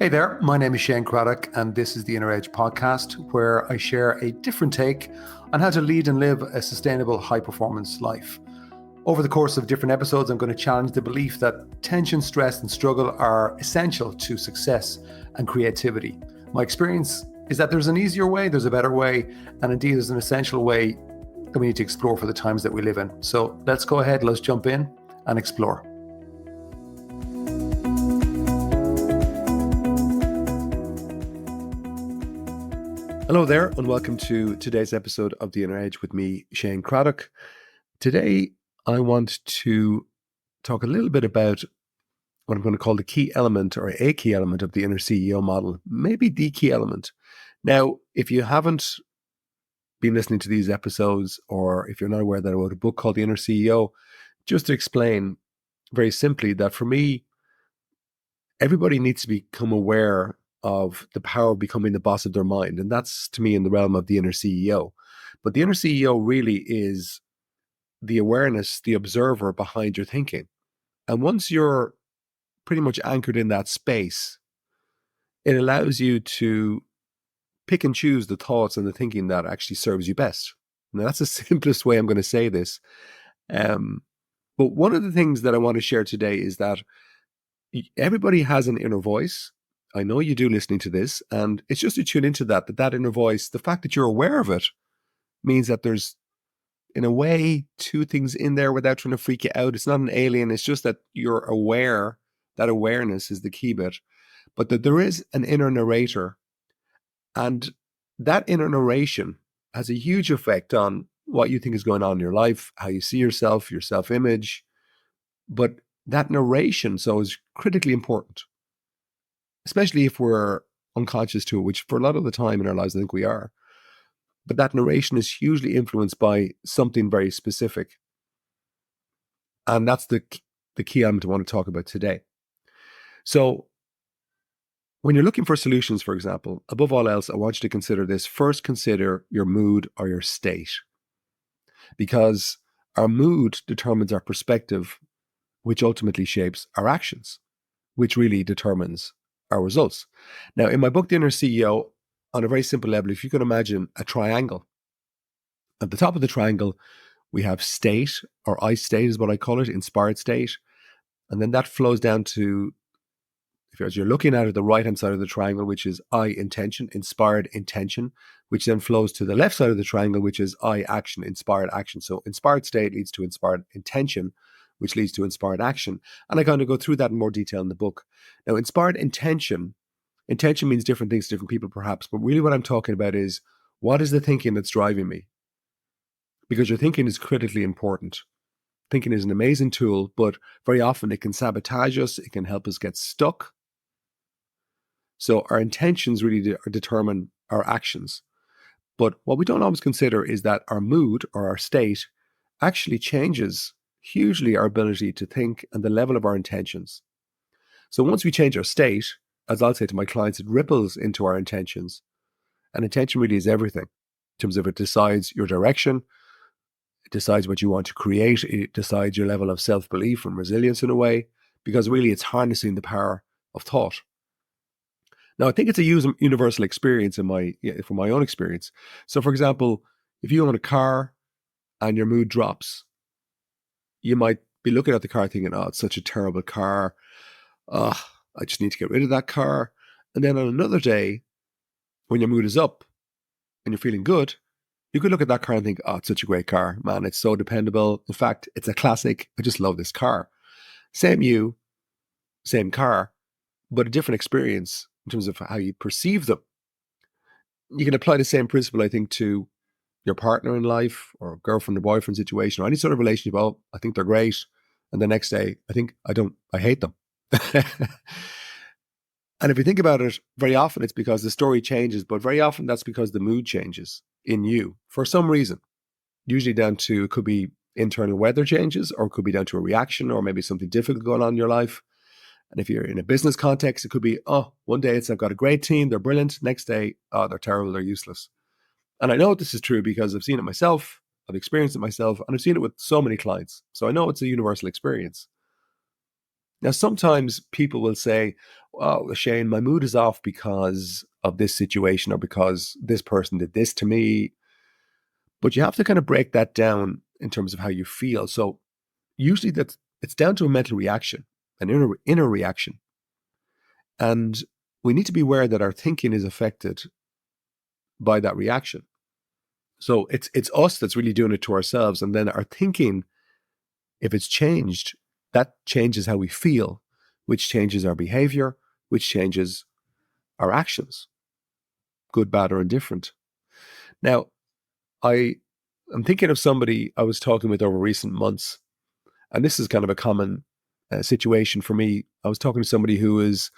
Hey there, my name is Shane Craddock, and this is the Inner Edge podcast, where I share a different take on how to lead and live a sustainable, high performance life. Over the course of different episodes, I'm going to challenge the belief that tension, stress, and struggle are essential to success and creativity. My experience is that there's an easier way, there's a better way, and indeed there's an essential way that we need to explore for the times that we live in. So let's go ahead, let's jump in and explore. Hello there, and welcome to today's episode of The Inner Edge with me, Shane Craddock. Today, I want to talk a little bit about what I'm going to call the key element or a key element of the inner CEO model, maybe the key element. Now, if you haven't been listening to these episodes, or if you're not aware that I wrote a book called The Inner CEO, just to explain very simply that for me, everybody needs to become aware of the power of becoming the boss of their mind. And that's, to me, in the realm of the inner CEO. But the inner CEO really is the awareness, the observer behind your thinking. And once you're pretty much anchored in that space, it allows you to pick and choose the thoughts and the thinking that actually serves you best. Now, that's the simplest way I'm going to say this. But one of the things that I want to share today is that everybody has an inner voice. I know you do listening to this, and it's just to tune into that inner voice. The fact that you're aware of it means that there's, in a way, two things in there without trying to freak you out. It's not an alien. It's just that you're aware. That awareness is the key bit. But that there is an inner narrator, and that inner narration has a huge effect on what you think is going on in your life, how you see yourself, your self-image. But that narration, so, is critically important, especially if we're unconscious to it, which for a lot of the time in our lives, I think we are. But that narration is hugely influenced by something very specific. And that's the key element I want to talk about today. So when you're looking for solutions, for example, above all else, I want you to consider this. First, consider your mood or your state. Because our mood determines our perspective, which ultimately shapes our actions, which really determines our results. Now, in my book, The Inner CEO, on a very simple level, if you can imagine a triangle, at the top of the triangle, we have state, or I state is what I call it, inspired state. And then that flows down to, as you're looking at it, the right-hand side of the triangle, which is I intention, inspired intention, which then flows to the left side of the triangle, which is I action, inspired action. So inspired state leads to inspired intention, which leads to inspired action. And I kind of go through that in more detail in the book. Now, inspired intention means different things to different people, perhaps, but really what I'm talking about is, what is the thinking that's driving me? Because your thinking is critically important. Thinking is an amazing tool, but very often it can sabotage us. It can help us get stuck. So our intentions really determine our actions. But what we don't always consider is that our mood or our state actually changes hugely our ability to think and the level of our intentions. So once we change our state, as I'll say to my clients, it ripples into our intentions. And intention really is everything. In terms of, it decides your direction, it decides what you want to create, it decides your level of self-belief and resilience in a way, because really it's harnessing the power of thought. Now, I think it's a universal experience from my own experience. So for example, if you own a car and your mood drops, you might be looking at the car thinking, oh, it's such a terrible car. I just need to get rid of that car. And then on another day, when your mood is up and you're feeling good, you could look at that car and think, oh, it's such a great car. Man, it's so dependable. In fact, it's a classic. I just love this car. Same car, but a different experience in terms of how you perceive them. You can apply the same principle, I think, to your partner in life, or girlfriend or boyfriend situation, or any sort of relationship. Oh, I think they're great. And the next day, I hate them. And if you think about it, very often it's because the story changes, but very often that's because the mood changes in you for some reason. Usually it could be internal weather changes, or it could be down to a reaction, or maybe something difficult going on in your life. And if you're in a business context, it could be, one day I've got a great team, they're brilliant. Next day, they're terrible, they're useless. And I know this is true because I've seen it myself, I've experienced it myself, and I've seen it with so many clients. So I know it's a universal experience. Now, sometimes people will say, "Oh, Shane, my mood is off because of this situation or because this person did this to me." But you have to kind of break that down in terms of how you feel. So usually that's it's down to a mental reaction, an inner reaction. And we need to be aware that our thinking is affected by that reaction. So it's us that's really doing it to ourselves. And then our thinking, if it's changed, that changes how we feel, which changes our behavior, which changes our actions, good, bad, or indifferent. Now, I am thinking of somebody I was talking with over recent months, and this is kind of a common situation for me. I was talking to somebody who is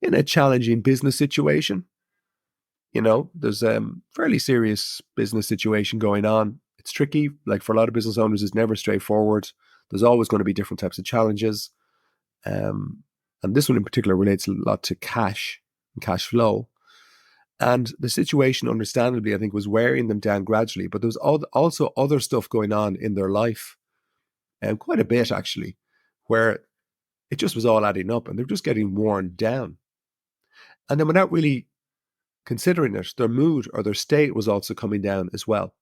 in a challenging business situation. There's a fairly serious business situation going on. It's tricky. Like for a lot of business owners, it's never straightforward. There's always going to be different types of challenges. And this one in particular relates a lot to cash and cash flow. And the situation, understandably, I think, was wearing them down gradually. But there was also other stuff going on in their life, and quite a bit actually, where it just was all adding up and they're just getting worn down. And then without really considering it, their mood or their state was also coming down as well.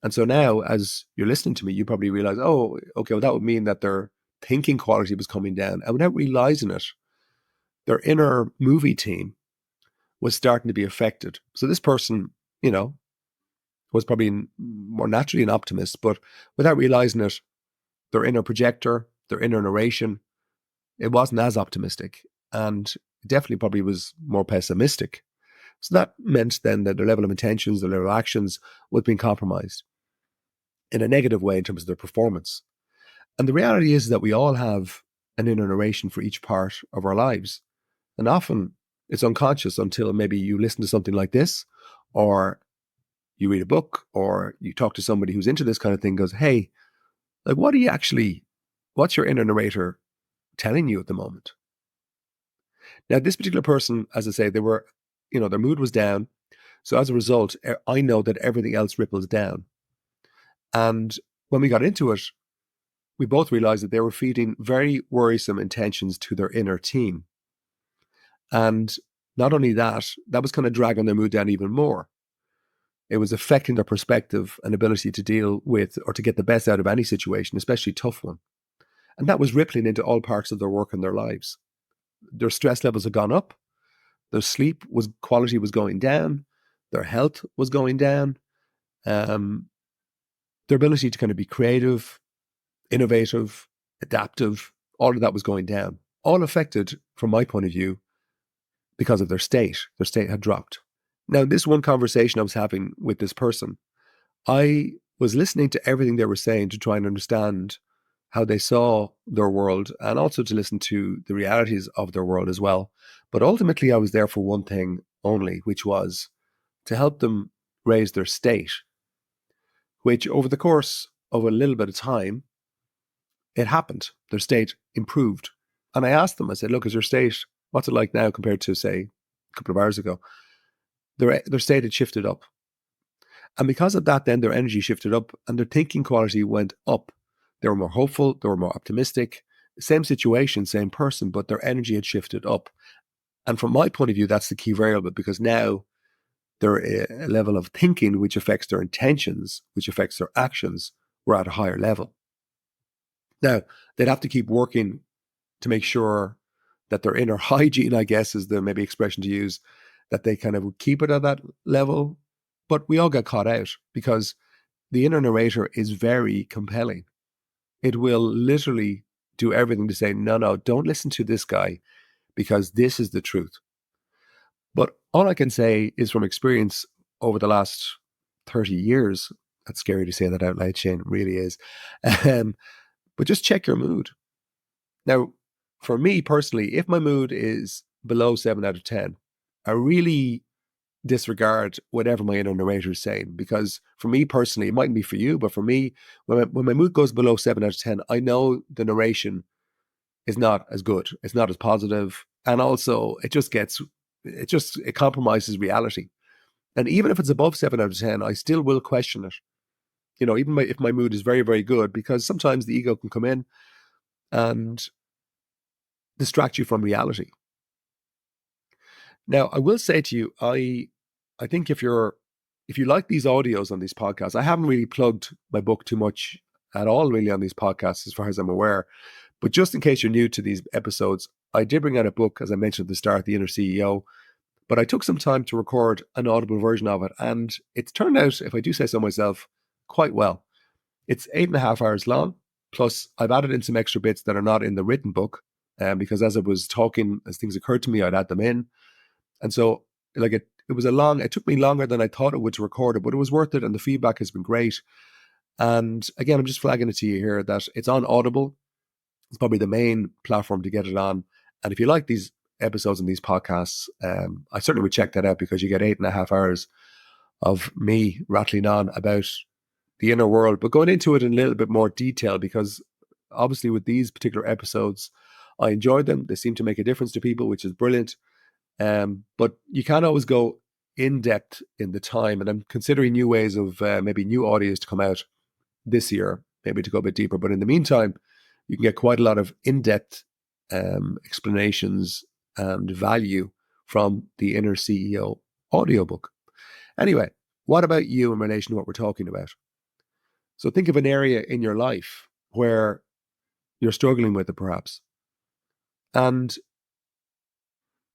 And so now, as you're listening to me, you probably realize, oh, okay, well, that would mean that their thinking quality was coming down. And without realizing it, their inner movie team was starting to be affected. So this person, was probably more naturally an optimist, but without realizing it, their inner projector, their inner narration, it wasn't as optimistic. And it definitely probably was more pessimistic. So that meant then that their level of intentions, their level of actions was being compromised in a negative way in terms of their performance. And the reality is that we all have an inner narration for each part of our lives. And often it's unconscious until maybe you listen to something like this, or you read a book, or you talk to somebody who's into this kind of thing, goes, hey, like, what's your inner narrator telling you at the moment? Now, this particular person, as I say, their mood was down. So as a result, I know that everything else ripples down. And when we got into it, we both realized that they were feeding very worrisome intentions to their inner team. And not only that, that was kind of dragging their mood down even more. It was affecting their perspective and ability to deal with or to get the best out of any situation, especially a tough one. And that was rippling into all parts of their work and their lives. Their stress levels had gone up. Their sleep quality was going down. Their health was going down. Their ability to kind of be creative, innovative, adaptive, all of that was going down. All affected, from my point of view, because of their state. Their state had dropped. Now, this one conversation I was having with this person, I was listening to everything they were saying to try and understand how they saw their world and also to listen to the realities of their world as well. But ultimately, I was there for one thing only, which was to help them raise their state, which over the course of a little bit of time, it happened. Their state improved. And I asked them, I said, look, is your state, what's it like now compared to, say, a couple of hours ago? Their state had shifted up. And because of that, then their energy shifted up and their thinking quality went up. They were more hopeful, they were more optimistic. Same situation, same person, but their energy had shifted up. And from my point of view, that's the key variable because now they're a level of thinking which affects their intentions, which affects their actions, were at a higher level. Now, they'd have to keep working to make sure that their inner hygiene, I guess, is the maybe expression to use, that they kind of keep it at that level. But we all got caught out because the inner narrator is very compelling. It will literally do everything to say, no, don't listen to this guy because this is the truth. But all I can say is from experience over the last 30 years, that's scary to say that out loud, Shane, it really is. But just check your mood. Now, for me personally, if my mood is below 7 out of 10, I really disregard whatever my inner narrator is saying. Because for me personally, it mightn't be for you, but for me, when my mood goes below 7 out of 10, I know the narration is not as good. It's not as positive. And also it compromises reality. And even if it's above 7 out of 10, I still will question it. Even if my mood is very, very good, because sometimes the ego can come in and distract you from reality. Now, I will say to you, I think if you like these audios on these podcasts, I haven't really plugged my book too much at all, really, on these podcasts, as far as I'm aware. But just in case you're new to these episodes, I did bring out a book, as I mentioned at the start, The Inner CEO. But I took some time to record an audible version of it, and it's turned out, if I do say so myself, quite well. It's 8.5 hours long. Plus, I've added in some extra bits that are not in the written book, because as I was talking, as things occurred to me, I'd add them in. And so, like it took me longer than I thought it would to record it, but it was worth it, and the feedback has been great. And again, I'm just flagging it to you here that it's on Audible. It's probably the main platform to get it on. And if you like these episodes and these podcasts, I certainly would check that out, because you get 8.5 hours of me rattling on about the inner world, but going into it in a little bit more detail, because obviously with these particular episodes, I enjoyed them. They seem to make a difference to people, which is brilliant. But you can't always go in depth in the time. And I'm considering new ways of maybe new audios to come out this year, maybe to go a bit deeper. But in the meantime, you can get quite a lot of in-depth explanations and value from the Inner CEO audiobook. Anyway, what about you in relation to what we're talking about? So think of an area in your life where you're struggling with it, perhaps. And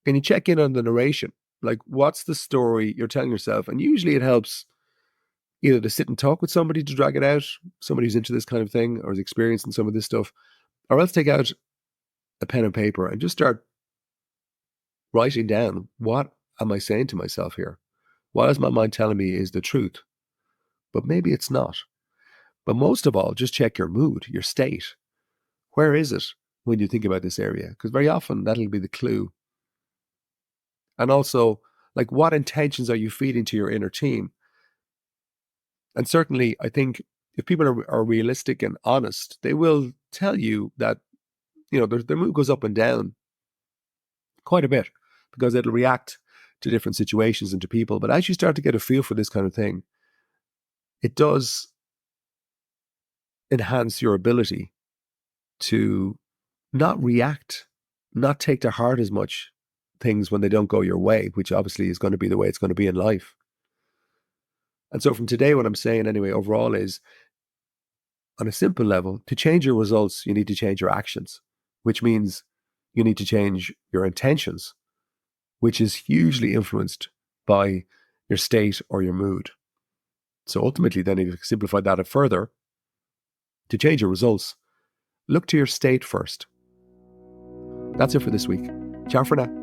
can you check in on the narration? Like, what's the story you're telling yourself? And usually it helps either to sit and talk with somebody to drag it out, somebody who's into this kind of thing or is experiencing some of this stuff, or else take out a pen and paper and just start writing down, what am I saying to myself here? What is my mind telling me is the truth? But maybe it's not. But most of all, just check your mood, your state. Where is it when you think about this area? Because very often that'll be the clue. And also, like, what intentions are you feeding to your inner team? And certainly, I think if people are realistic and honest, they will tell you that, their mood goes up and down quite a bit, because it'll react to different situations and to people. But as you start to get a feel for this kind of thing, it does enhance your ability to not react, not take to heart as much things when they don't go your way, which obviously is going to be the way it's going to be in life. And so from today, what I'm saying anyway, overall, is on a simple level, to change your results, you need to change your actions, which means you need to change your intentions, which is hugely influenced by your state or your mood. So ultimately, then, if you simplify that further, to change your results, look to your state first. That's it for this week. Ciao for now.